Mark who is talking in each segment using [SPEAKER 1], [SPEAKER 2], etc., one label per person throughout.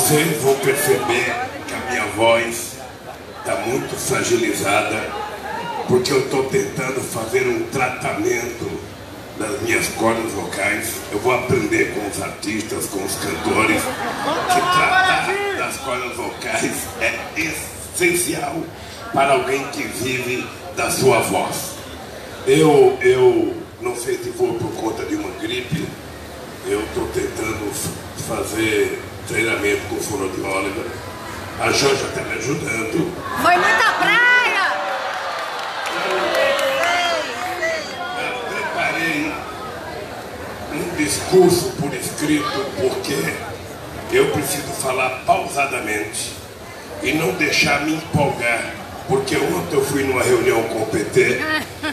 [SPEAKER 1] Vocês vão perceber que a minha voz está muito fragilizada, porque eu estou tentando fazer um tratamento das minhas cordas vocais. Eu vou aprender com os artistas, com os cantores, que tratar das cordas vocais é essencial para alguém que vive da sua voz. Eu não sei se for por conta de uma gripe, eu estou tentando fazer treinamento com fonoaudióloga. A Janja está me ajudando.
[SPEAKER 2] Foi muita praia!
[SPEAKER 1] Eu preparei um discurso por escrito porque eu preciso falar pausadamente e não deixar me empolgar. Porque ontem eu fui numa reunião com o PT,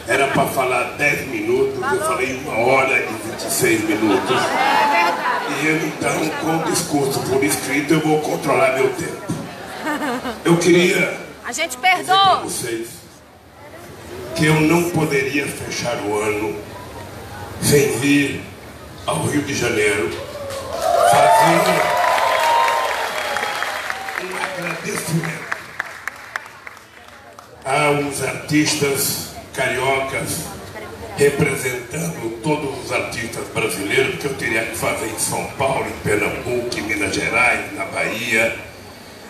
[SPEAKER 1] era para falar 10 minutos, eu falei 1 hora e 26 minutos. E eu, então, com o discurso por escrito, eu vou controlar meu tempo. Eu queria
[SPEAKER 2] A gente
[SPEAKER 1] dizer para
[SPEAKER 2] perdoa!
[SPEAKER 1] vocês que eu não poderia fechar o ano sem vir ao Rio de Janeiro fazer um agradecimento aos artistas cariocas, representando todos os artistas brasileiros, que eu teria que fazer em São Paulo, em Pernambuco, em Minas Gerais, na Bahia,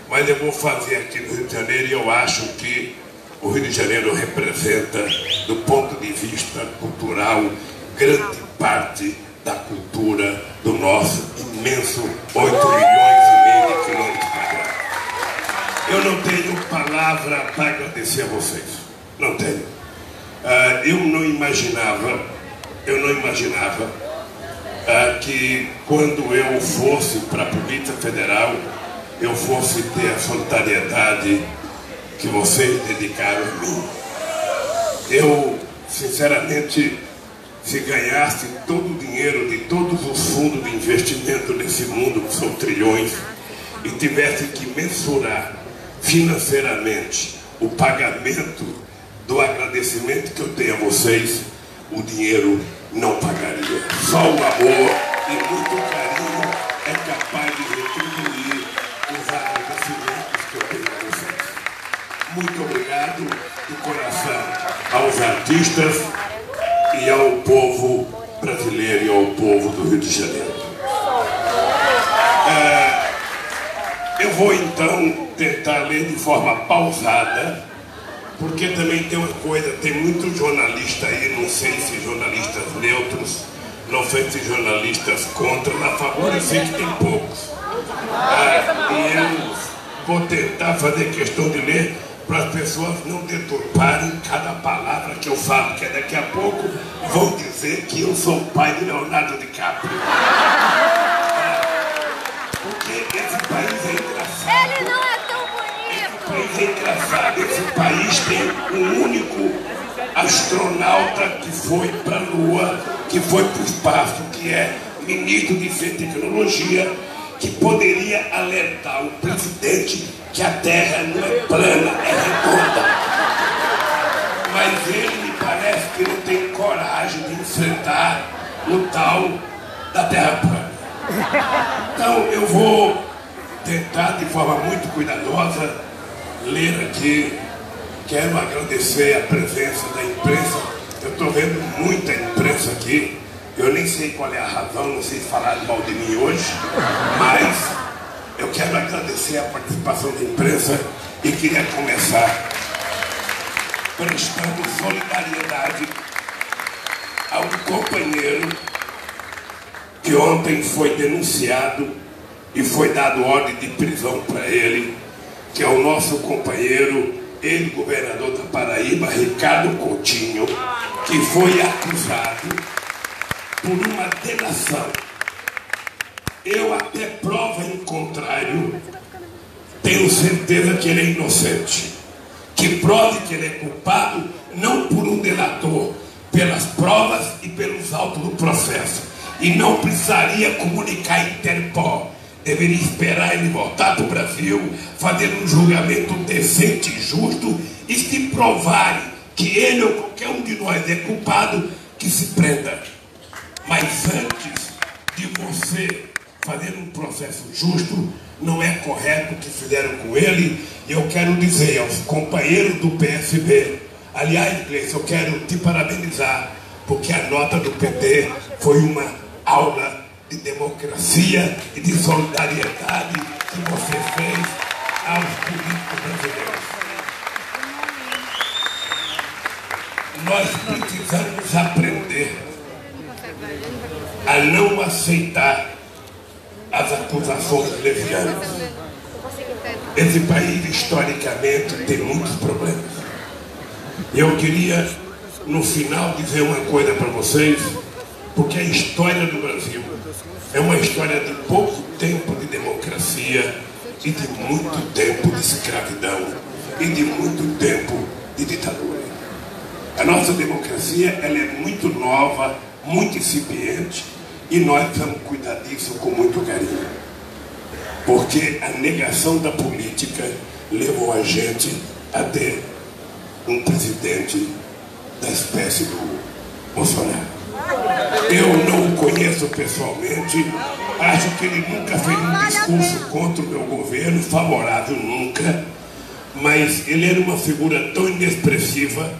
[SPEAKER 1] mas eu vou fazer aqui no Rio de Janeiro e eu acho que o Rio de Janeiro representa, do ponto de vista cultural, grande parte da cultura do nosso imenso 8,5 milhões de quilômetros quadrados. Eu não tenho palavra para agradecer a vocês. Não tenho. Eu não imaginava que quando eu fosse para a Polícia Federal, eu fosse ter a solidariedade que vocês dedicaram a mim. Eu, sinceramente, se ganhasse todo o dinheiro de todos os fundos de investimento nesse mundo, que são trilhões, e tivesse que mensurar financeiramente o pagamento do agradecimento que eu tenho a vocês, o dinheiro não pagaria. Só o amor e muito carinho é capaz de retribuir os agradecimentos que eu tenho a vocês. Muito obrigado de coração aos artistas e ao povo brasileiro e ao povo do Rio de Janeiro. Eu vou então tentar ler de forma pausada, porque também tem uma coisa, tem muito jornalista aí, não sei se jornalistas neutros, não sei se jornalistas contra, a favor eu sei que tem poucos. E eu vou tentar fazer questão de ler para as pessoas não deturparem cada palavra que eu falo, porque daqui a pouco vão dizer que eu sou o pai de Leonardo DiCaprio. Porque esse país é engraçado.
[SPEAKER 2] Ele não é tão bonito!
[SPEAKER 1] Esse país é engraçado. Esse país tem um único astronauta que foi para a Lua, que foi para o espaço, que é ministro de Ciência e Tecnologia, que poderia alertar o presidente que a Terra não é plana, é redonda. Mas ele me parece que não tem coragem de enfrentar o tal da Terra plana. Então eu vou tentar de forma muito cuidadosa ler aqui. Quero agradecer a presença da imprensa. Eu estou vendo muita imprensa aqui. Eu nem sei qual é a razão, não sei se falaram mal de mim hoje, mas eu quero agradecer a participação da imprensa e queria começar prestando solidariedade ao companheiro que ontem foi denunciado e foi dado ordem de prisão para ele, que é o nosso companheiro, ex-governador da Paraíba, Ricardo Coutinho, que foi acusado por uma delação. Eu, até prova em contrário, tenho certeza que ele é inocente. Que prove que ele é culpado, não por um delator, pelas provas e pelos autos do processo. E não precisaria comunicar a Interpol. Deveria esperar ele voltar para o Brasil, fazer um julgamento decente e justo, e se provarem que ele ou qualquer um de nós é culpado, que se prenda. Mas antes de você fazer um processo justo, não é correto o que fizeram com ele. E eu quero dizer aos companheiros do PSB, aliás, Gleice, eu quero te parabenizar, porque a nota do PT foi uma aula de democracia e de solidariedade que você fez aos políticos brasileiros. Nós precisamos aprender a não aceitar as acusações levianas. Esse país, historicamente, tem muitos problemas. Eu queria, no final, dizer uma coisa para vocês, porque a história do Brasil é uma história de pouco tempo de democracia e de muito tempo de escravidão e de muito tempo de ditadura. A nossa democracia, ela é muito nova, muito incipiente, e nós precisamos cuidar disso com muito carinho. Porque a negação da política levou a gente a ter um presidente da espécie do Bolsonaro. Eu não o conheço pessoalmente, acho que ele nunca fez um discurso contra o meu governo, favorável nunca, mas ele era uma figura tão inexpressiva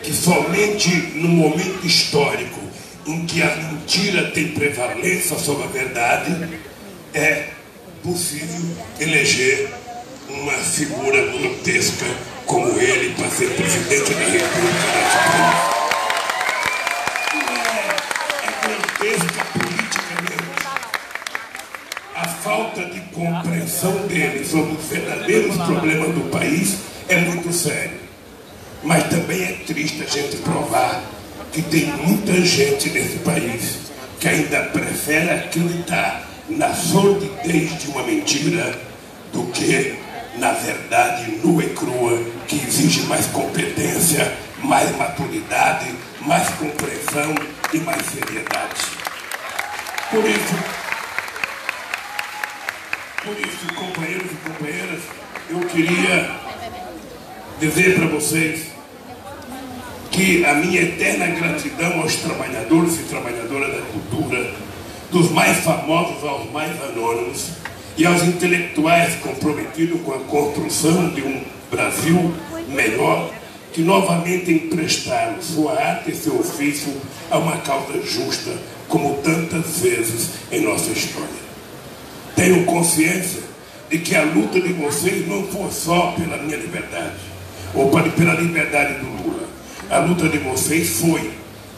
[SPEAKER 1] que somente no momento histórico em que a mentira tem prevalência sobre a verdade, é possível eleger uma figura grotesca como ele para ser presidente da República desse país. É grotesca politicamente. A falta de compreensão dele sobre os verdadeiros problemas do país é muito sério. Mas também é triste a gente provar que tem muita gente nesse país que ainda prefere acreditar na sordidez de uma mentira do que na verdade nua e crua, que exige mais competência, mais maturidade, mais compreensão e mais seriedade. Por isso, companheiros e companheiras, eu queria dizer para vocês que a minha eterna gratidão aos trabalhadores e trabalhadoras da cultura, dos mais famosos aos mais anônimos, e aos intelectuais comprometidos com a construção de um Brasil melhor, que novamente emprestaram sua arte e seu ofício a uma causa justa, como tantas vezes em nossa história. Tenho consciência de que a luta de vocês não foi só pela minha liberdade, ou pela liberdade do Lula. A luta de vocês foi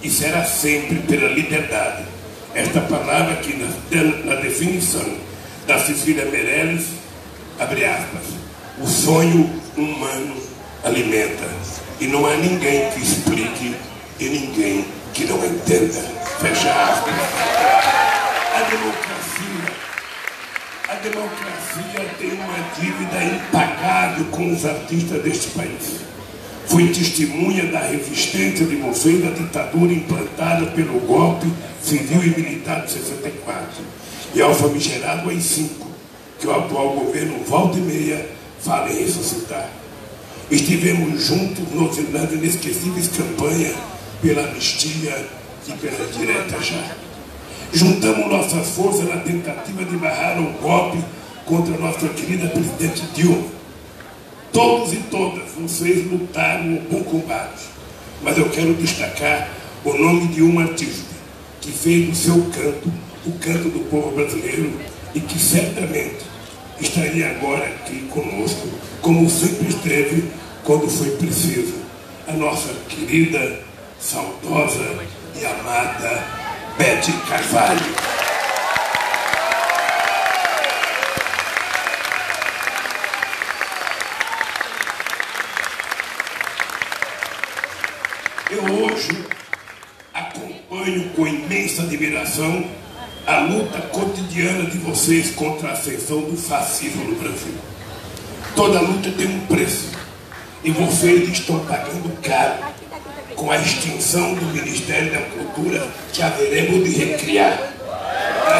[SPEAKER 1] e será sempre pela liberdade. Esta palavra aqui na definição da Cecília Meirelles, abre aspas, o sonho humano alimenta, e não há ninguém que explique e ninguém que não entenda, fecha aspas. A democracia tem uma dívida impagável com os artistas deste país. Fui testemunha da resistência de vocês à ditadura implantada pelo golpe civil e militar de 64 e ao famigerado AI-5, que o atual governo volta e meia fala em ressuscitar. Estivemos juntos nas inesquecíveis campanhas pela anistia e pela direta já. Juntamos nossas forças na tentativa de barrar o golpe contra a nossa querida presidente Dilma. Todos e todas vocês lutaram um bom combate, mas eu quero destacar o nome de um artista que fez do seu canto o canto do povo brasileiro e que certamente estaria agora aqui conosco, como sempre esteve quando foi preciso, a nossa querida, saudosa e amada Bete Carvalho. Eu hoje acompanho com imensa admiração a luta cotidiana de vocês contra a ascensão do fascismo no Brasil. Toda luta tem um preço e vocês estão pagando caro com a extinção do Ministério da Cultura que haveremos de recriar. A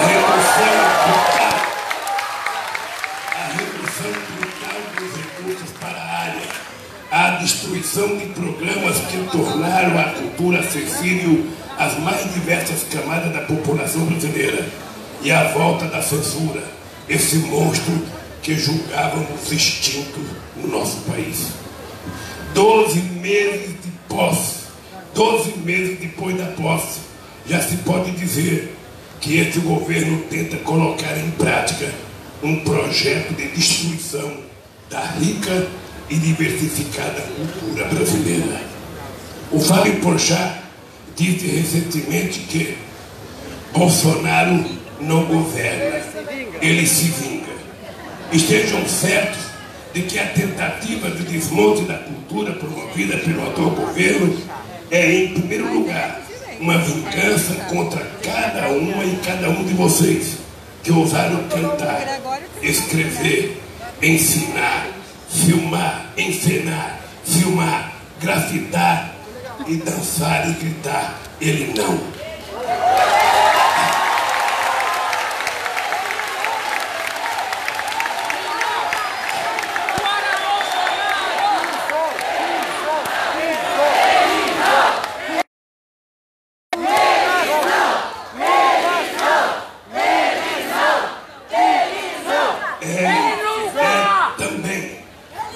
[SPEAKER 1] redução brutal dos recursos para a área, a destruição de programas que tornaram a cultura acessível às mais diversas camadas da população brasileira e a volta da censura, esse monstro que julgávamos extinto no nosso país. 12 meses de posse, 12 meses depois da posse, já se pode dizer que este governo tenta colocar em prática um projeto de destruição da rica e diversificada cultura brasileira. O Fábio Porchat disse recentemente que Bolsonaro não governa, ele se vinga. Estejam certos de que a tentativa de desmonte da cultura promovida pelo atual governo é, em primeiro lugar, uma vingança contra cada uma e cada um de vocês que ousaram cantar, escrever, ensinar, filmar, encenar, filmar, grafitar e dançar e gritar, ele não.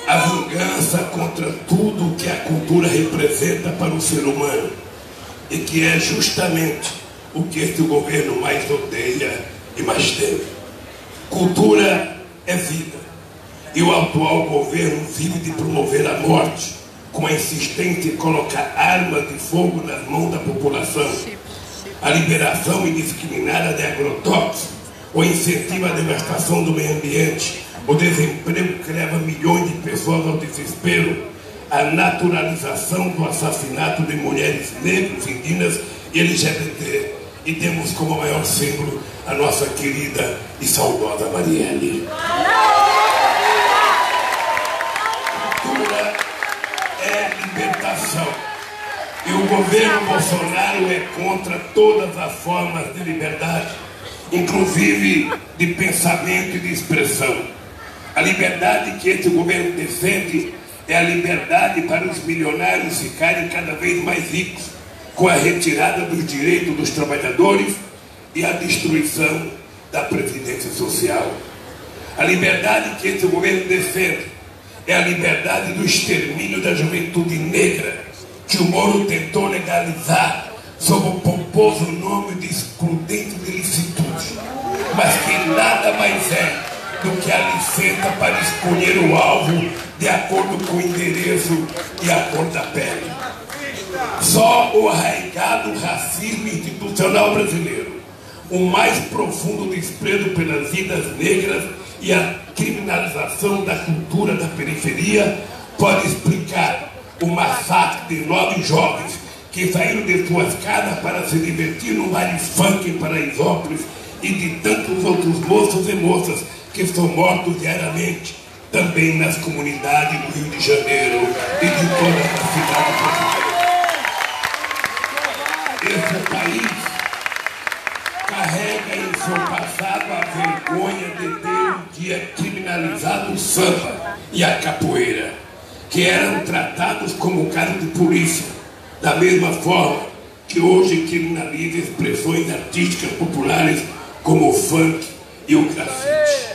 [SPEAKER 1] A vingança contra tudo que a cultura representa para o ser humano e que é justamente o que este governo mais odeia e mais teme. Cultura é vida e o atual governo vive de promover a morte com a insistência em colocar armas de fogo nas mãos da população, a liberação indiscriminada de agrotóxicos, o incentivo à devastação do meio ambiente, o desemprego que leva milhões de pessoas ao desespero, a naturalização do assassinato de mulheres negras, indígenas e LGBT. E temos como maior símbolo a nossa querida e saudosa Marielle. Cultura é libertação. E o governo Bolsonaro é contra todas as formas de liberdade, inclusive de pensamento e de expressão. A liberdade que este governo defende é a liberdade para os milionários ficarem cada vez mais ricos, com a retirada dos direitos dos trabalhadores e a destruição da Previdência Social. A liberdade que este governo defende é a liberdade do extermínio da juventude negra, que o Moro tentou legalizar sob o pomposo nome de excludente de licitude, mas que nada mais é do que a licença para escolher o alvo de acordo com o endereço e a cor da pele. Só o arraigado racismo institucional brasileiro, o mais profundo desprezo pelas vidas negras e a criminalização da cultura da periferia pode explicar o massacre de 9 jovens que saíram de suas casas para se divertir no baile funk em Paraisópolis e de tantos outros moços e moças que são mortos diariamente também nas comunidades do Rio de Janeiro e de todas as cidades brasileiras. Esse país carrega em seu passado a vergonha de ter um dia criminalizado o samba e a capoeira, que eram tratados como caso de polícia, da mesma forma que hoje criminaliza expressões artísticas populares como o funk e o grafite.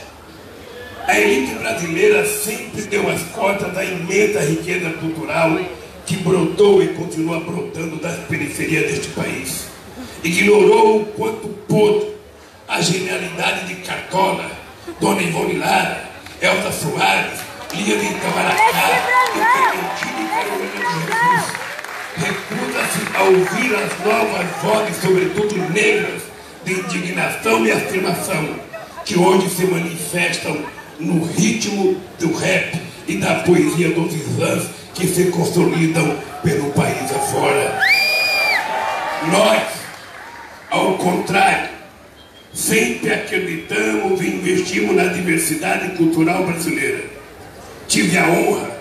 [SPEAKER 1] A elite brasileira sempre deu as costas da imensa riqueza cultural que brotou e continua brotando das periferias deste país. Ignorou o quanto pôde a genialidade de Cartola, Dona Ivone Lara, Elza Soares, Lia de Itamaracá, Clementina e Carolina de Jesus. Recusa-se a ouvir as novas vozes, sobretudo negras, de indignação e afirmação, que hoje se manifestam no ritmo do rap e da poesia dos slams que se consolidam pelo país afora. Nós, ao contrário, sempre acreditamos e investimos na diversidade cultural brasileira. Tive a honra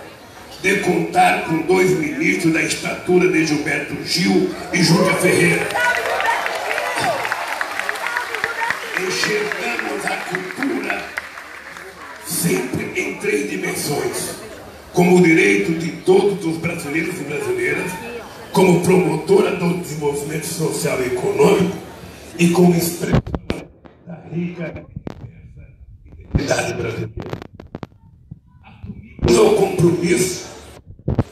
[SPEAKER 1] de contar com 2 ministros da estatura de Gilberto Gil e Júlia Ferreira. Enxergamos a cultura sempre em 3 dimensões: como direito de todos os brasileiros e brasileiras, como promotora do desenvolvimento social e econômico e como expressão da rica e diversa identidade brasileira. Assumimos o compromisso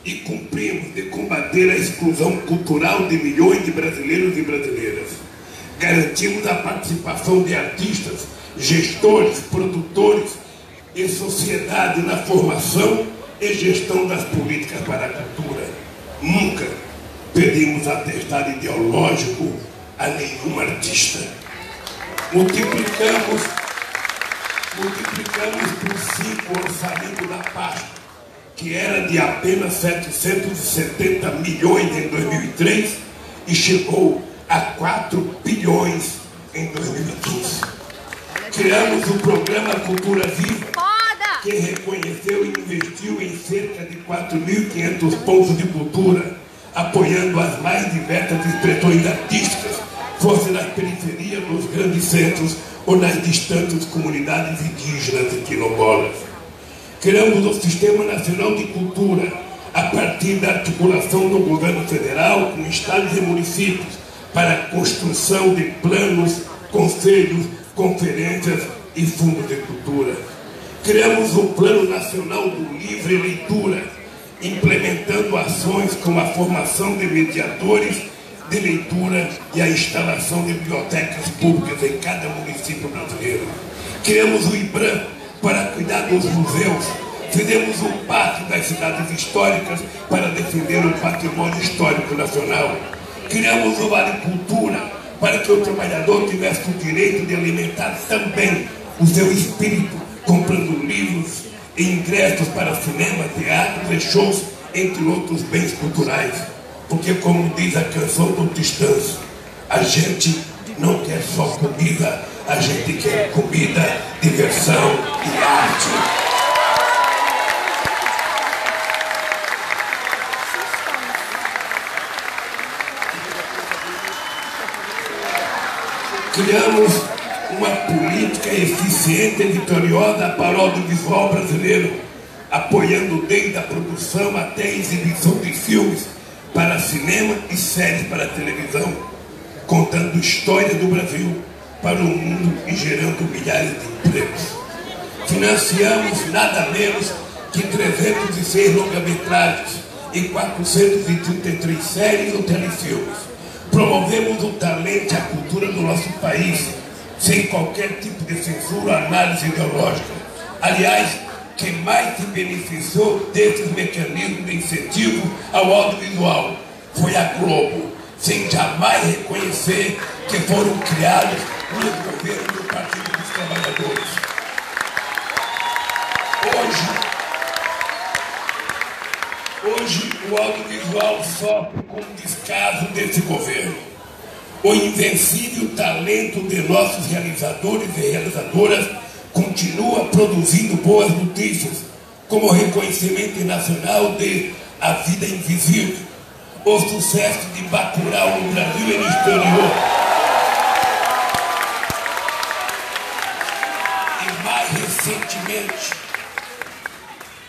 [SPEAKER 1] e cumprimos de combater a exclusão cultural de milhões de brasileiros e brasileiras. Garantimos a participação de artistas, gestores, produtores e sociedade na formação e gestão das políticas para a cultura. Nunca pedimos atestado ideológico a nenhum artista. Multiplicamos por 5 o orçamento da pasta, que era de apenas 770 milhões em 2003 e chegou a 4 bilhões em 2015. Criamos o programa Cultura Viva, que reconheceu e investiu em cerca de 4.500 pontos de cultura, apoiando as mais diversas expressões artísticas, fosse nas periferias, nos grandes centros ou nas distantes comunidades indígenas e quilombolas. Criamos o Sistema Nacional de Cultura, a partir da articulação do governo federal com estados e municípios, para a construção de planos, conselhos, conferências e fundos de cultura. Criamos o Plano Nacional do Livre Leitura, implementando ações como a formação de mediadores de leitura e a instalação de bibliotecas públicas em cada município brasileiro. Criamos o IBRAM para cuidar dos museus. Fizemos um pacto das cidades históricas para defender o patrimônio histórico nacional. Criamos o Vale Cultura para que o trabalhador tivesse o direito de alimentar também o seu espírito, comprando livros e ingressos para cinema, teatro e shows, entre outros bens culturais. Porque, como diz a canção do Titãs, a gente não quer só comida, a gente quer comida, diversão e arte. Criamos uma política eficiente e vitoriosa para o audiovisual brasileiro, apoiando desde a produção até a exibição de filmes para cinema e séries para televisão, contando história do Brasil para o mundo e gerando milhares de empregos. Financiamos nada menos que 306 longa-metragens e 433 séries ou telefilmes. Promovemos o talento e a cultura do nosso país, sem qualquer tipo de censura ou análise ideológica. Aliás, quem mais se beneficiou desses mecanismos de incentivo ao audiovisual foi a Globo, sem jamais reconhecer que foram criados no governo do Partido dos Trabalhadores. Hoje o audiovisual sofre com o descaso desse governo. O invencível talento de nossos realizadores e realizadoras continua produzindo boas notícias, como o reconhecimento internacional de A Vida Invisível, o sucesso de Bacurau no Brasil e no exterior.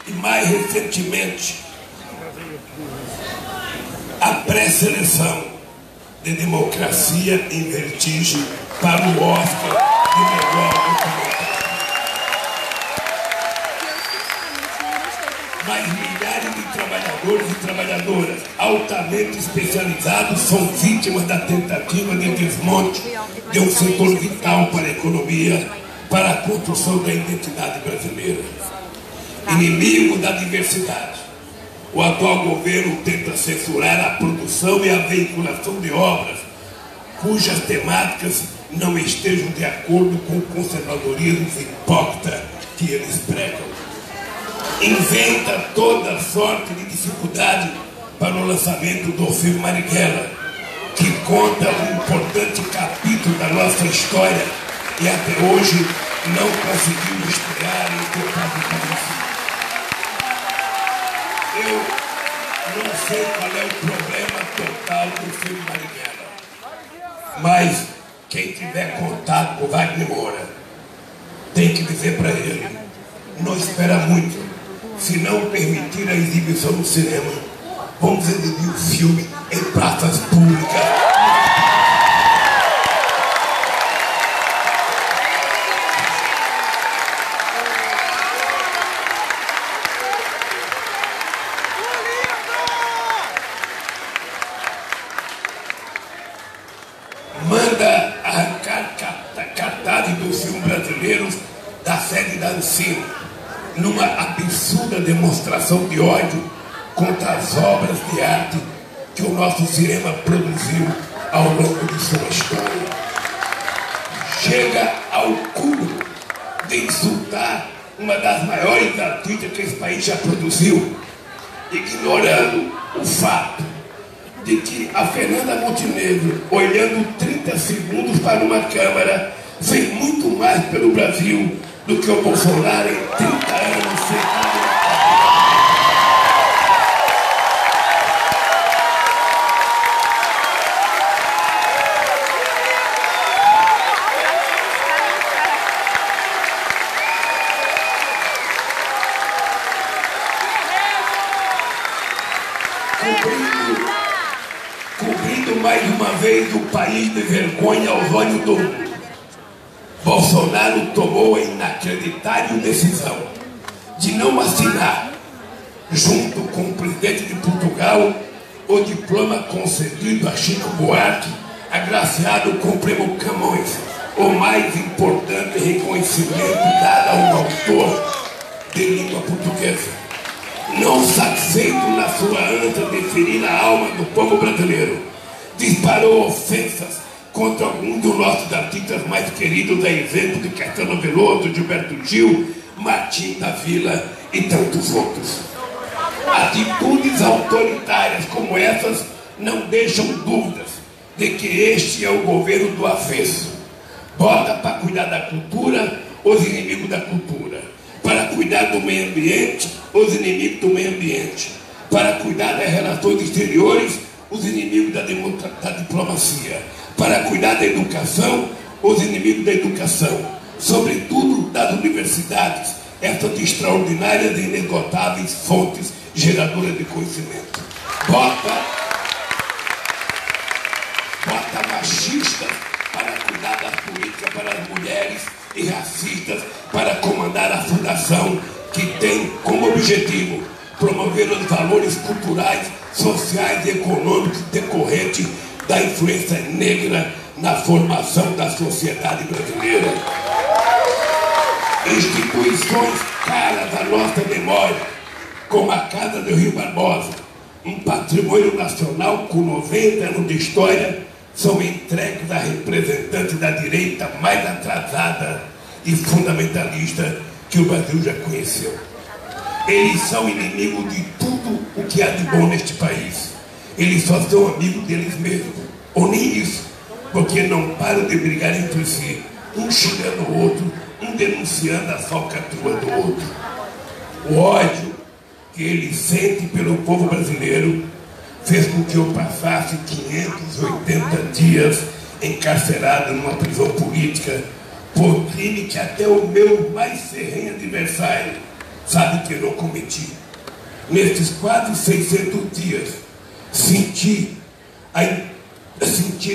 [SPEAKER 1] E mais recentemente, a pré-seleção de Democracia em Vertigem para o Oscar de melhor documentário. Mas milhares de trabalhadores e trabalhadoras altamente especializados são vítimas da tentativa de desmonte de um setor vital para a economia, para a construção da identidade brasileira. Inimigo da diversidade, o atual governo tenta censurar a produção e a veiculação de obras cujas temáticas não estejam de acordo com o conservadorismo hipócrita que eles pregam. Inventa toda sorte de dificuldade para o lançamento do filme Marighella, que conta um importante capítulo da nossa história e até hoje não conseguiu estrear em total país. Eu não sei qual é o problema total do filme Marighella, mas quem tiver contato com o Wagner Moura tem que dizer para ele, não espera muito. Se não permitir a exibição no cinema, vamos exibir o filme em praças públicas. assassino, numa absurda demonstração de ódio contra as obras de arte que o nosso cinema produziu ao longo de sua história. Chega ao cúmulo de insultar uma das maiores artistas que esse país já produziu, ignorando o fato de que a Fernanda Montenegro, olhando 30 segundos para uma câmera, fez muito mais pelo Brasil do que o Bolsonaro em 30 anos sentado na cadeira. Cobrindo mais uma vez o país de vergonha aos olhos do mundo, Bolsonaro tomou a inacreditável decisão de não assinar, junto com o presidente de Portugal, o diploma concedido a Chico Buarque, agraciado com o prêmio Camões, o mais importante reconhecimento dado a um autor de língua portuguesa. Não satisfeito na sua ânsia de ferir a alma do povo brasileiro, disparou ofensas contra alguns dos nossos artistas mais queridos, a exemplo de Caetano Veloso, Gilberto Gil, Martim da Vila e tantos outros. Atitudes autoritárias como essas não deixam dúvidas de que este é o governo do avesso. Bota para cuidar da cultura os inimigos da cultura, para cuidar do meio ambiente os inimigos do meio ambiente, para cuidar das relações exteriores os inimigos da diplomacia, para cuidar da educação os inimigos da educação, sobretudo das universidades, essas extraordinárias e inesgotáveis fontes geradoras de conhecimento. Bota machistas para cuidar das políticas para as mulheres e racistas para comandar a fundação que tem como objetivo promover os valores culturais, sociais e econômicos decorrentes da influência negra na formação da sociedade brasileira. Instituições caras à nossa memória, como a Casa do Rio Barbosa, um patrimônio nacional com 90 anos de história, são entregues a representantes da direita mais atrasada e fundamentalista que o Brasil já conheceu. Eles são inimigos de tudo o que há de bom neste país. Eles só são amigos deles mesmos, ou nem isso, porque não param de brigar entre si, um xingando o outro, um denunciando a falcatrua do outro. O ódio que ele sente pelo povo brasileiro fez com que eu passasse 580 dias encarcerado numa prisão política por crime que até o meu mais ferrenho adversário sabe que eu não cometi. Nesses quase 600 dias, senti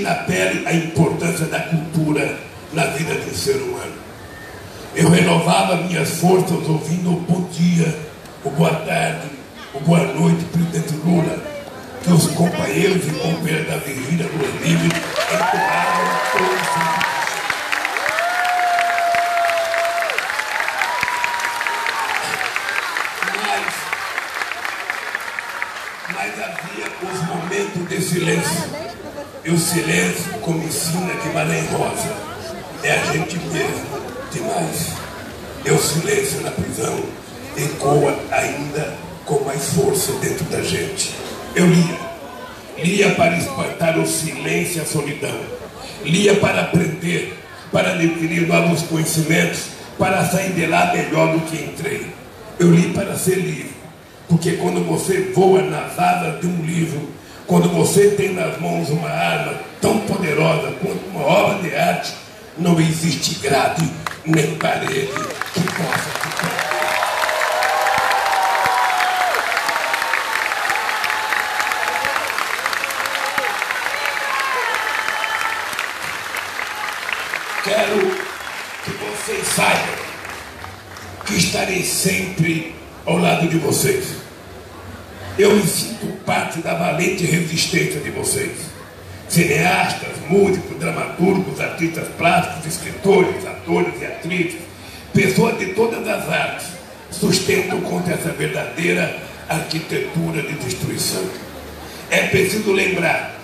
[SPEAKER 1] na pele a importância da cultura na vida do ser humano. Eu renovava minhas forças ouvindo o bom dia, o boa tarde, o boa noite, presidente Lula, que os companheiros e companheiras da Virgínia Luz Livre entoavam todos. Mas havia os momentos de silêncio. E o silêncio, como ensina Guimarães Rosa, é a gente mesmo demais. E o silêncio na prisão ecoa ainda com mais força dentro da gente. Eu lia para espantar o silêncio e a solidão. Lia para aprender, para adquirir novos conhecimentos, para sair de lá melhor do que entrei. Eu li para ser livre, porque quando você voa nas asas de um livro, quando você tem nas mãos uma arma tão poderosa quanto uma obra de arte, não existe grade nem parede que possa ficar. Quero que vocês saibam que estarei sempre ao lado de vocês. Eu me sinto parte da valente resistência de vocês. Cineastas, músicos, dramaturgos, artistas plásticos, escritores, atores e atrizes, pessoas de todas as artes, sustentam contra essa verdadeira arquitetura de destruição. É preciso lembrar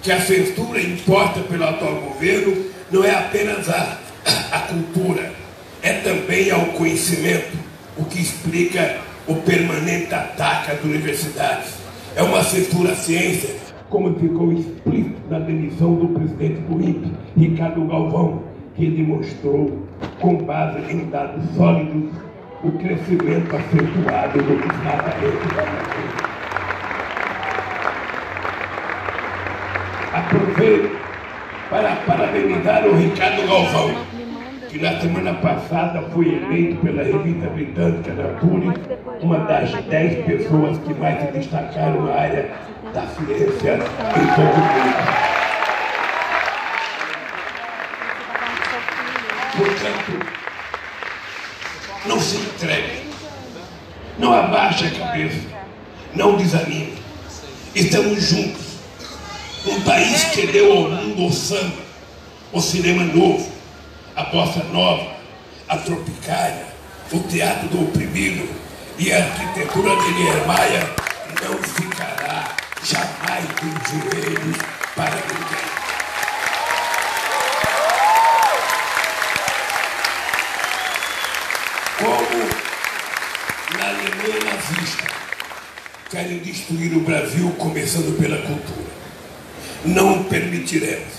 [SPEAKER 1] que a censura imposta pelo atual governo não é apenas a cultura, é também ao conhecimento, o que explica o permanente ataque às universidades. É uma censura à ciência, como ficou explícito na demissão do presidente do INPE, Ricardo Galvão, que demonstrou, com base em dados sólidos, o crescimento acentuado do desmatamento da natureza. Aproveito para parabenizar o Ricardo Galvão, que na semana passada foi eleito pela revista britânica Nature uma das 10 pessoas que mais se destacaram na área da ciência em todo o mundo. Portanto, não se entregue, não abaixe a cabeça, não desanime. Estamos juntos. Um país que deu ao mundo o samba, o cinema novo, a bossa nova, a tropicália, o teatro do oprimido e a arquitetura de Niemeyer não ficará jamais de joelhos para ninguém. Como na Alemanha nazista querem destruir o Brasil, começando pela cultura. Não permitiremos.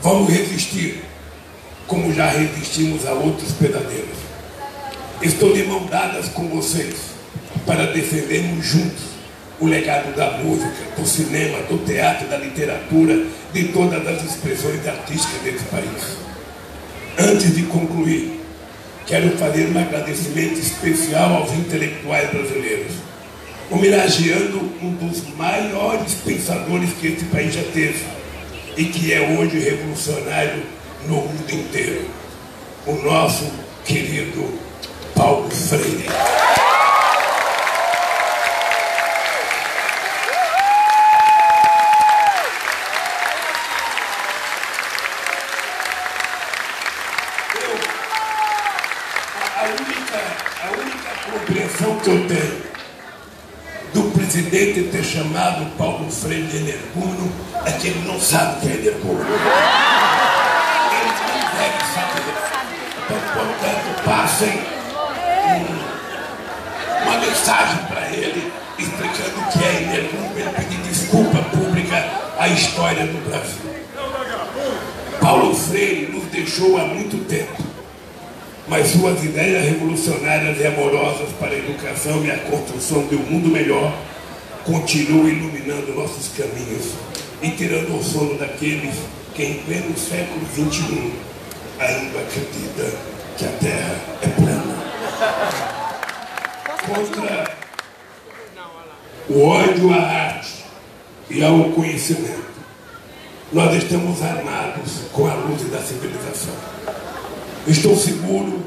[SPEAKER 1] Vamos resistir, como já resistimos a outros pesadelos. Estou de mãos dadas com vocês para defendermos juntos o legado da música, do cinema, do teatro, da literatura, de todas as expressões artísticas desse país. Antes de concluir, quero fazer um agradecimento especial aos intelectuais brasileiros, homenageando um dos maiores pensadores que esse país já teve e que é hoje revolucionário no mundo inteiro, o nosso querido Paulo Freire. A única compreensão que eu tenho do presidente ter chamado Paulo Freire de energúmeno é que ele não sabe o que é energúmeno. Ele não deve saber. Então, portanto, passem uma mensagem para ele explicando o que é energúmeno, ele pedir desculpa pública à história do Brasil. Paulo Freire nos deixou há muito tempo, mas suas ideias revolucionárias e amorosas para a educação e a construção de um mundo melhor continuam iluminando nossos caminhos e tirando o sono daqueles que em pleno século XXI ainda acreditam que a Terra é plana. Contra o ódio à arte e ao conhecimento, nós estamos armados com a luz da civilização. Estou seguro,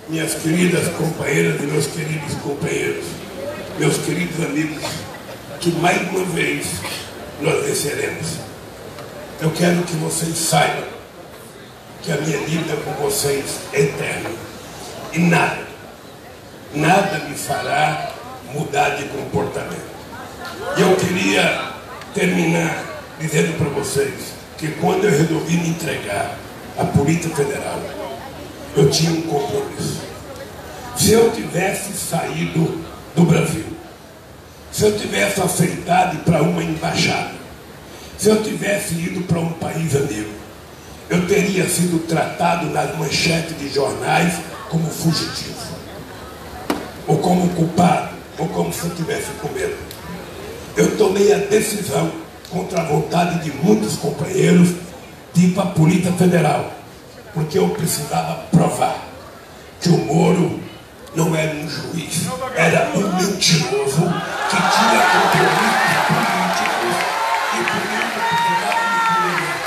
[SPEAKER 1] minhas queridas companheiras e meus queridos companheiros, meus queridos amigos, que mais uma vez nós venceremos. Eu quero que vocês saibam que a minha dívida com vocês é eterna. E nada me fará mudar de comportamento. E eu queria terminar dizendo para vocês que quando eu resolvi me entregar à Polícia Federal, eu tinha um compromisso. Se eu tivesse saído do Brasil, se eu tivesse aceitado ir para uma embaixada, se eu tivesse ido para um país amigo, eu teria sido tratado nas manchetes de jornais como fugitivo, ou como culpado, ou como se eu tivesse com medo. Eu tomei a decisão, contra a vontade de muitos companheiros, de ir para a Polícia Federal, porque eu precisava provar que o Moro não era um juiz, era um mentiroso que tinha compromissos políticos e por isso precisava me prender.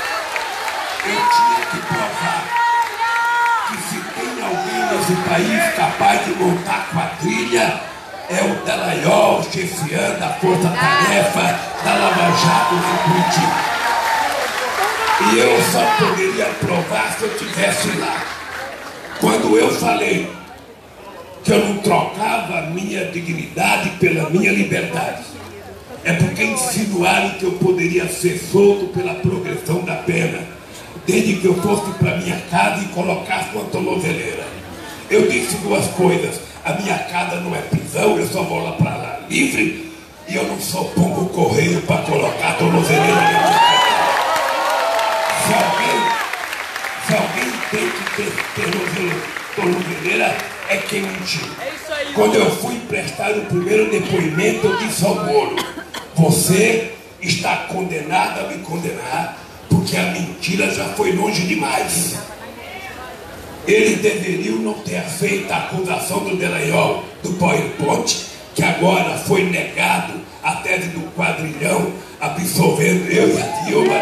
[SPEAKER 1] Eu tinha que provar que se tem alguém nesse país capaz de montar quadrilha, é o Dallagnol chefiando a força-tarefa da Lava Jato em Curitiba. E eu só poderia provar se eu estivesse lá. Quando eu falei que eu não trocava a minha dignidade pela minha liberdade, é porque insinuaram que eu poderia ser solto pela progressão da pena, desde que eu fosse para minha casa e colocasse uma tornozeleira. Eu disse duas coisas: a minha casa não é prisão, eu só vou lá para lá livre, e eu não sou pombo correio para colocar a tornozeleira na minha casa. Se alguém tem que ter tornozeleira, é quem mentiu. Quando eu fui prestar o primeiro depoimento, eu disse ao Moro: você está condenado a me condenar, porque a mentira já foi longe demais. Eles deveriam não ter aceito a acusação do Delanhol do PowerPoint, que agora foi negado a tese do quadrilhão, absolvendo eu e a Dilma.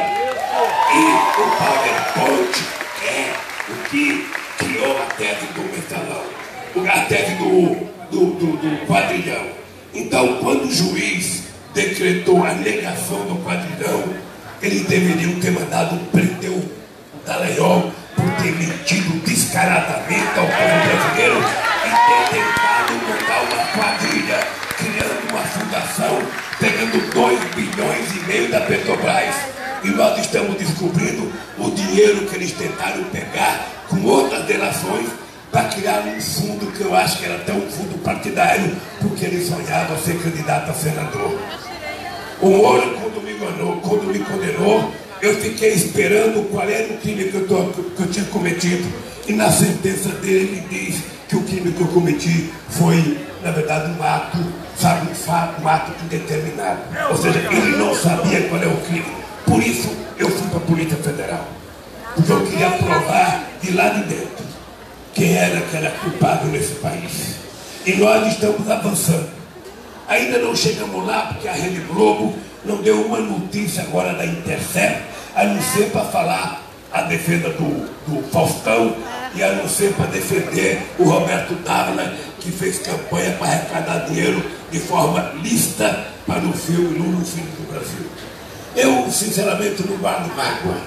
[SPEAKER 1] E o PowerPoint é o que criou a tese do mensalão, a tese do quadrilhão. Então, quando o juiz decretou a negação do quadrilhão, eles deveriam ter mandado prender o Dallagnol por ter mentido descaradamente ao povo brasileiro e ter tentado montar uma quadrilha, criando uma fundação, pegando 2,5 bilhões da Petrobras. E nós estamos descobrindo o dinheiro que eles tentaram pegar com outras delações para criar um fundo que eu acho que era até um fundo partidário, porque ele sonhava ser candidato a senador. O Moro, quando me condenou, eu fiquei esperando qual era o crime que eu tinha cometido. E na sentença dele, ele diz que o crime que eu cometi foi, na verdade, um ato, sabe, um ato indeterminado. Ou seja, ele não sabia qual é o crime. Por isso, eu fui para a Polícia Federal. Porque eu queria provar de lá de dentro quem era que era culpado nesse país. E nós estamos avançando. Ainda não chegamos lá porque a Rede Globo não deu uma notícia agora da Intercept, a não ser para falar a defesa do Faustão e a não ser para defender o Roberto Dávila, que fez campanha para arrecadar dinheiro de forma lícita para o filme Lula, o Filho do Brasil. Eu, sinceramente, não guardo mágoa,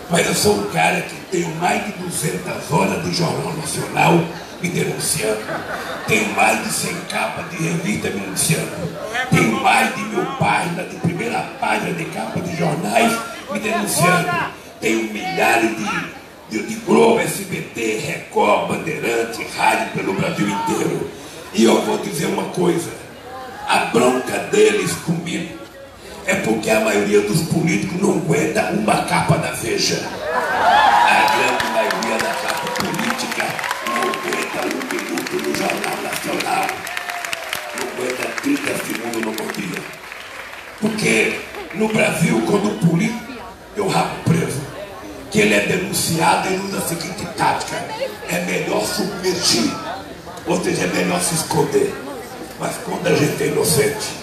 [SPEAKER 1] mas eu sou um cara que tenho mais de 200 horas de Jornal Nacional me denunciando, tenho mais de 100 capas de revista me denunciando, tenho mais de 1000 páginas de primeira página de capa de jornais me denunciando, tenho milhares de Globo, SBT, Record, Bandeirante, rádio pelo Brasil inteiro. E eu vou dizer uma coisa: a bronca deles comigo é porque a maioria dos políticos não aguenta uma capa da Veja. A grande maioria da capa política não aguenta 1 minuto no Jornal Nacional, não aguenta 30 segundos no Bom Dia. Porque no Brasil, quando o político tem o rabo preso, que ele é denunciado, ele usa a seguinte tática: é melhor submergir, ou seja, é melhor se esconder. Mas quando a gente é inocente,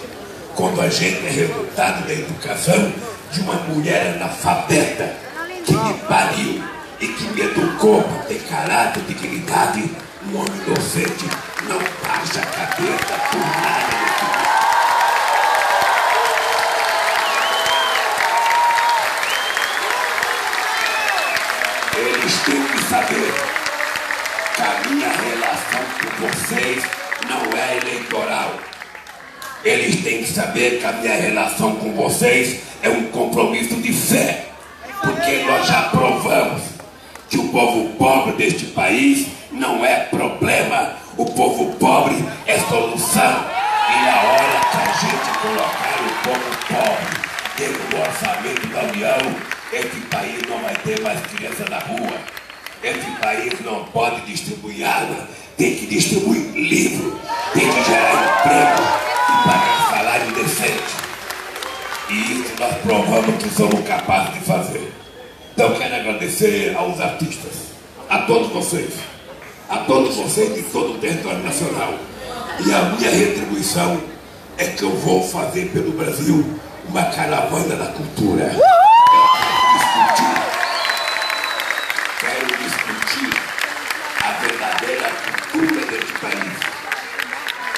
[SPEAKER 1] quando a gente é resultado da educação de uma mulher analfabeta que me pariu e que me educou para ter caráter e dignidade, um homem inocente não baixa a cabeça por nada. Eles têm que saber que a minha relação com vocês não é eleitoral. Eles têm que saber que a minha relação com vocês é um compromisso de fé. Porque nós já provamos que o povo pobre deste país não é problema. O povo pobre é solução. E na hora que a gente colocar o povo pobre dentro do orçamento da União, esse país não vai ter mais criança na rua. Esse país não pode distribuir água, tem que distribuir livro, tem que gerar emprego e pagar salário decente. E isso nós provamos que somos capazes de fazer. Então eu quero agradecer aos artistas, a todos vocês de todo o território nacional. E a minha retribuição é que eu vou fazer pelo Brasil uma caravana da cultura. Quero discutir a verdadeira cultura deste país,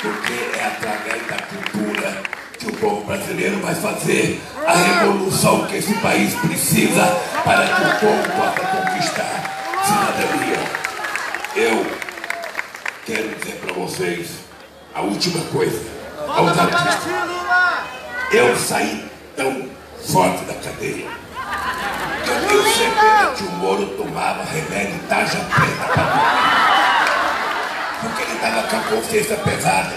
[SPEAKER 1] porque é através da cultura que o povo brasileiro vai fazer a revolução que esse país precisa para que o povo possa conquistar cidadania. eu quero dizer para vocês a última coisa. Aos artistas. Eu saí tão forte da cadeia que eu tenho certeza que o Moro tomava remédio tarja preta para dormir, porque ele estava com a consciência pesada.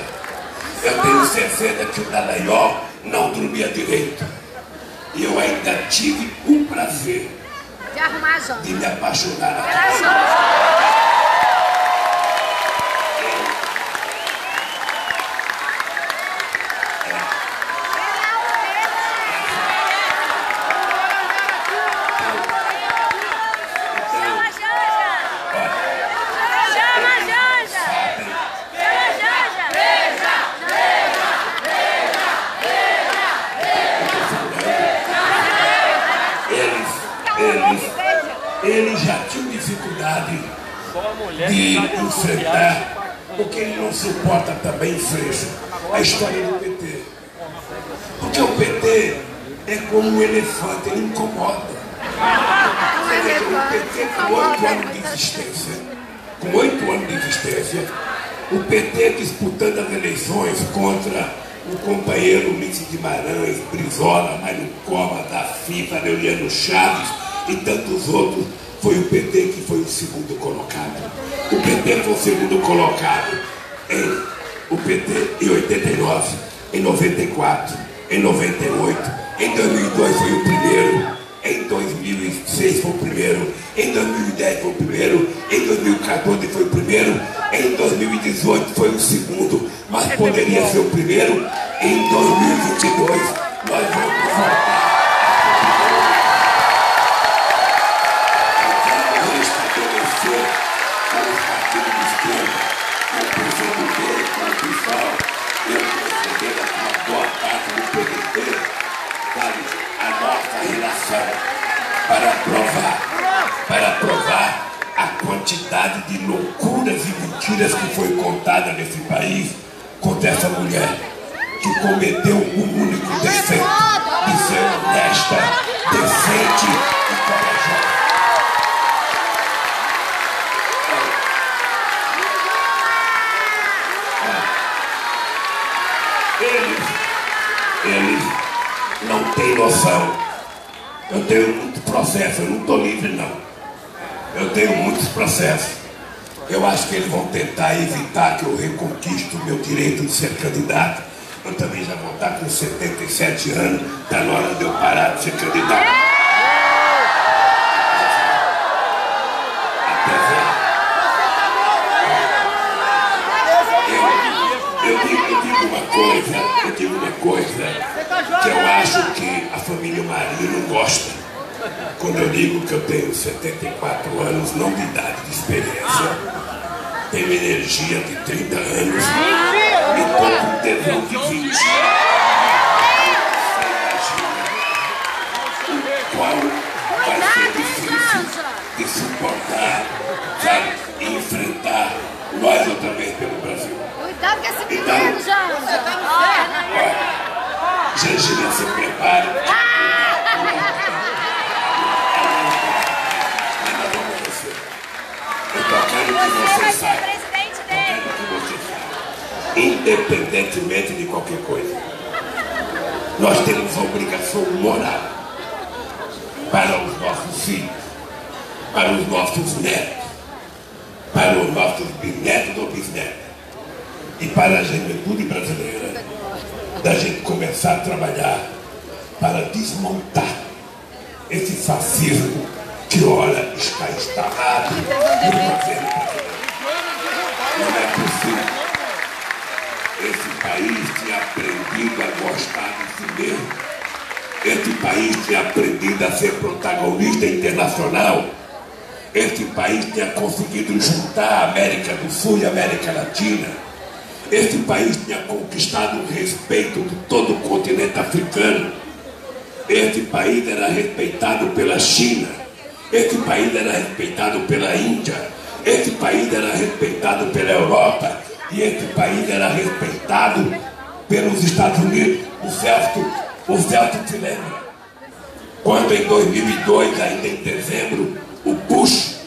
[SPEAKER 1] Eu tenho certeza que o Dallagnol não dormia direito. E eu ainda tive o prazer
[SPEAKER 2] de arrumar a Janja,
[SPEAKER 1] de me apaixonar. Eles já tinham dificuldade de enfrentar, porque ele não suporta também, Freixo, a história do PT. Porque o PT é como um elefante, ele incomoda. O PT com 8 anos de existência, o PT disputando as eleições contra o companheiro Ulisses Guimarães, Brizola, Mário Covas, da FIFA, Leoniano Chaves e tantos outros, foi o PT que foi o segundo colocado. O PT foi o segundo colocado o PT em 89, em 94, em 98, em 2002 foi o primeiro, em 2006 foi o primeiro, em 2010 foi o primeiro, em 2014 foi o primeiro, em 2018 foi o segundo, mas poderia ser o primeiro. Em 2022 nós vamos voltar. Para provar a quantidade de loucuras e mentiras que foi contada nesse país contra essa mulher que cometeu o único defeito de ser honesta, decente e corajosa. Eles não têm noção. Eu tenho muito processo, eu não estou livre não. Eu tenho muitos processos. Eu acho que eles vão tentar evitar que eu reconquiste o meu direito de ser candidato. Eu também já vou estar com 77 anos, está na hora de eu parar de ser candidato. Eu digo uma coisa que eu acho que a família Marinho não gosta. Quando eu digo que eu tenho 74 anos, não de idade, de experiência, tenho energia de 30 anos e estou com tesão de 20. Você imagina o qual vai ser difícil de suportar, sabe, e enfrentar nós outra vez pelo Brasil.
[SPEAKER 2] Cuidado com esse menino, Janja.
[SPEAKER 1] Jangina, se prepare. Eu quero que você saiba. Independentemente de qualquer coisa, nós temos a obrigação moral para os nossos filhos, para os nossos netos, para os nossos bisnetos ou bisnetas e para a juventude brasileira, da gente começar a trabalhar para desmontar esse fascismo que, olha, está instalado no governo brasileiro. Não é possível. Esse país tinha aprendido a gostar de si mesmo. Esse país tinha aprendido a ser protagonista internacional. Esse país tinha conseguido juntar a América do Sul e a América Latina. Esse país tinha conquistado o respeito de todo o continente africano. Esse país era respeitado pela China. Esse país era respeitado pela Índia. Esse país era respeitado pela Europa. E esse país era respeitado pelos Estados Unidos. O Celso se lembra. Quando em 2002, ainda em dezembro, o Bush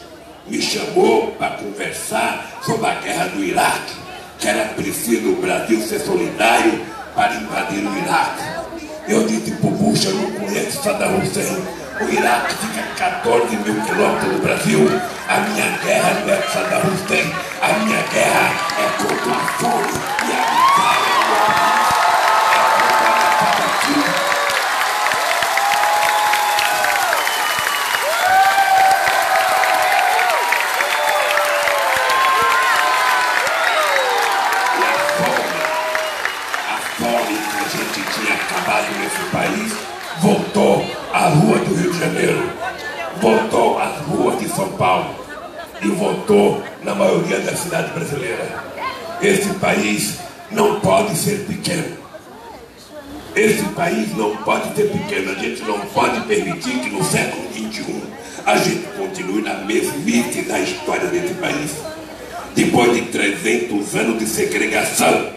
[SPEAKER 1] me chamou para conversar sobre a guerra do Iraque, que era preciso o Brasil ser solidário para invadir o Iraque. Eu disse para o Bush, eu não conheço Saddam Hussein. O Iraque fica a 14 mil quilômetros do Brasil. A minha guerra não é com Saddam Hussein. A minha guerra é contra a fome e a miséria. Acabado nesse país, voltou às ruas do Rio de Janeiro, voltou às ruas de São Paulo e voltou na maioria das cidades brasileiras. Esse país não pode ser pequeno. Esse país não pode ser pequeno. A gente não pode permitir que no século XXI a gente continue na mesmice da história desse país. Depois de 300 anos de segregação,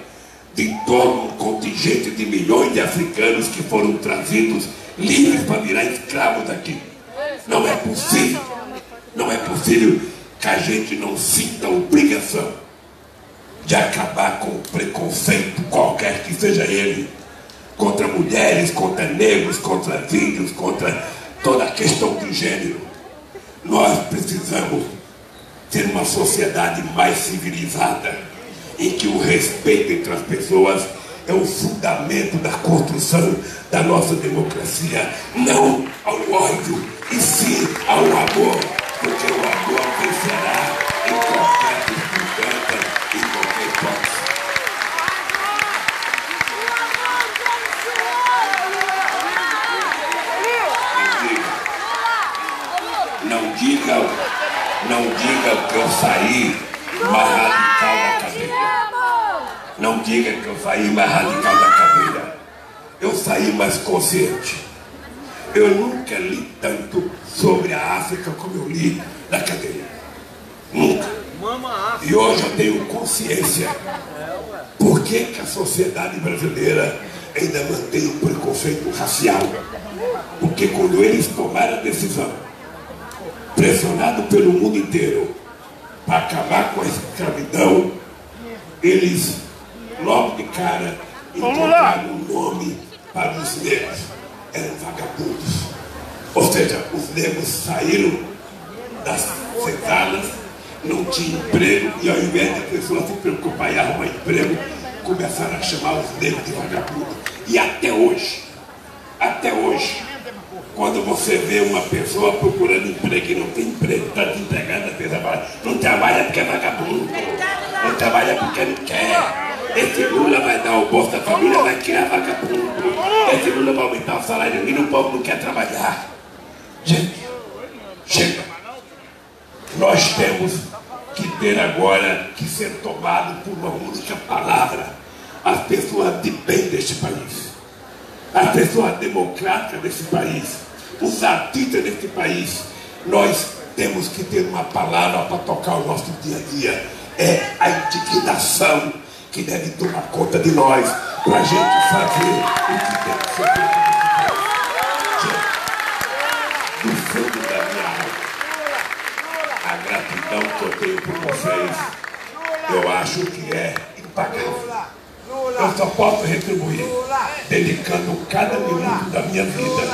[SPEAKER 1] de todo um contingente de milhões de africanos que foram trazidos livres para virar escravos aqui. Não é possível que a gente não sinta a obrigação de acabar com o preconceito, qualquer que seja ele, contra mulheres, contra negros, contra índios, contra toda a questão de gênero. Nós precisamos ter uma sociedade mais civilizada, em que o respeito entre as pessoas é o fundamento da construção da nossa democracia, não ao ódio, e sim ao amor, porque o amor vencerá em qualquer circunstância, em qualquer hipótese. Não diga que eu saí mais radical da cadeira. Não diga que eu saí mais radical da cadeira. Eu saí mais consciente. Eu nunca li tanto sobre a África como eu li na cadeira. Nunca. E hoje eu tenho consciência. Por que a sociedade brasileira ainda mantém um preconceito racial? Porque quando eles tomaram a decisão, pressionado pelo mundo inteiro, para acabar com a escravidão, eles logo de cara encontraram um nome para os negros. Eram vagabundos. Ou seja, os negros saíram das cesalas, não tinham emprego, e ao invés de a pessoa se preocupar em arrumar emprego, começaram a chamar os negros de vagabundos. E até hoje, quando você vê uma pessoa procurando emprego e não tem emprego, está desempregada, a pessoa fala, não trabalha porque é vagabundo, não trabalha porque não quer. Esse Lula vai dar o Bolsa Família, vai tirar vagabundo. Esse Lula vai aumentar o salário mínimo, o povo não quer trabalhar. Gente, chega. Nós temos que ter agora que ser tomado por uma única palavra. As pessoas de bem deste país, as pessoas democráticas desse país, os artistas desse país. Nós temos que ter uma palavra para tocar o nosso dia a dia. É a indignação que deve tomar conta de nós, para a gente fazer o que tem que ser feito. Do fundo da minha alma, a gratidão que eu tenho por vocês, eu acho que é impagável. Eu só posso retribuir dedicando cada minuto da minha vida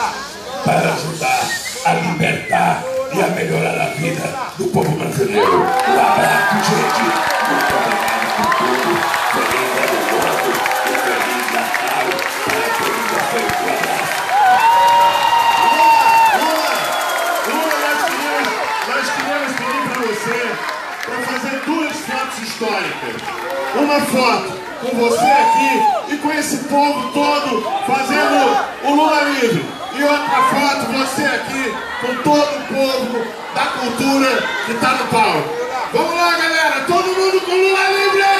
[SPEAKER 1] para ajudar a libertar e a melhorar a vida do povo brasileiro. Um abraço, gente. Muito obrigado por tudo. Feliz ano novo e feliz Natal para todos vocês. Um abraço.
[SPEAKER 3] Lula, nós queríamos pedir para você para fazer duas fotos históricas. Uma foto com você aqui e com esse povo todo fazendo o Lula livre. E outra foto, você aqui com todo o povo da cultura que está no palco. Vamos lá, galera, todo mundo com Lula livre!